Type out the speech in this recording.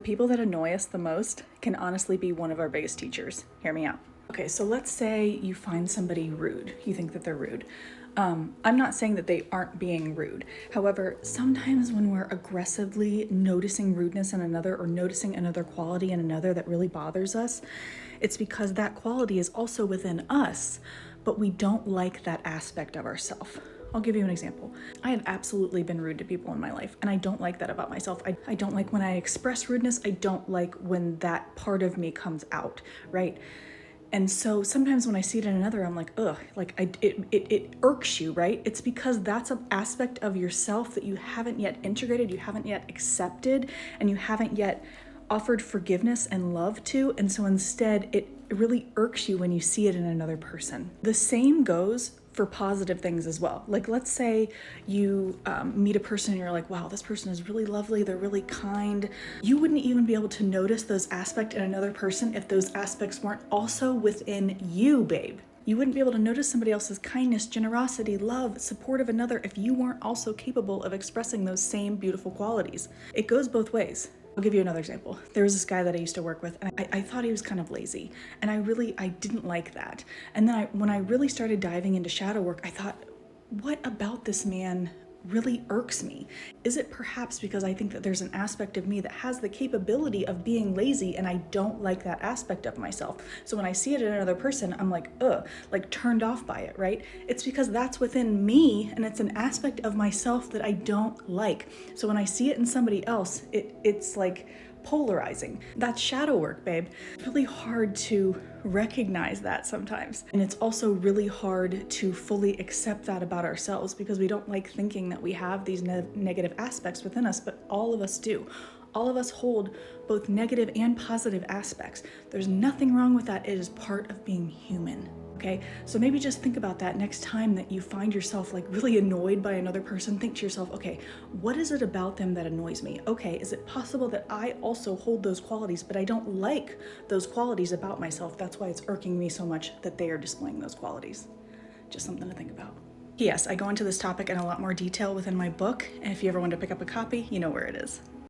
People that annoy us the most can honestly be one of our biggest teachers. Hear me out. Okay, so let's say you find somebody rude. You think that they're rude. I'm not saying that they aren't being rude. However, sometimes when we're aggressively noticing rudeness in another or noticing another quality in another that really bothers us, it's because that quality is also within us, but we don't like that aspect of ourselves. I'll give you an example. I have absolutely been rude to people in my life, and I don't like that about myself. I don't like when I express rudeness. I don't like when that part of me comes out, right? And so sometimes when I see it in another, I'm like, ugh, like it irks you, right? It's because that's an aspect of yourself that you haven't yet integrated, you haven't yet accepted, and you haven't yet offered forgiveness and love to. And so instead, it really irks you when you see it in another person. The same goes for positive things as well. Like, let's say you meet a person and you're like, wow, this person is really lovely, they're really kind. You wouldn't even be able to notice those aspects in another person if those aspects weren't also within you, babe. You wouldn't be able to notice somebody else's kindness, generosity, love, support of another if you weren't also capable of expressing those same beautiful qualities. It goes both ways. I'll give you another example. There was this guy that I used to work with, and I thought he was kind of lazy, and I didn't like that. And then when I really started diving into shadow work, I thought, what about this man really irks me? Is it perhaps because I think that there's an aspect of me that has the capability of being lazy and I don't like that aspect of myself? So when I see it in another person, I'm like, ugh, like turned off by it, right? It's because that's within me and it's an aspect of myself that I don't like. So when I see it in somebody else, it's like polarizing. That's shadow work, babe. It's really hard to recognize that sometimes. And it's also really hard to fully accept that about ourselves because we don't like thinking that we have these negative aspects within us, but all of us do. All of us hold both negative and positive aspects. There's nothing wrong with that. It is part of being human. Okay, so maybe just think about that next time that you find yourself like really annoyed by another person. Think to yourself, okay, what is it about them that annoys me? Okay, is it possible that I also hold those qualities, but I don't like those qualities about myself? That's why it's irking me so much that they are displaying those qualities. Just something to think about. Yes, I go into this topic in a lot more detail within my book, and if you ever want to pick up a copy, you know where it is.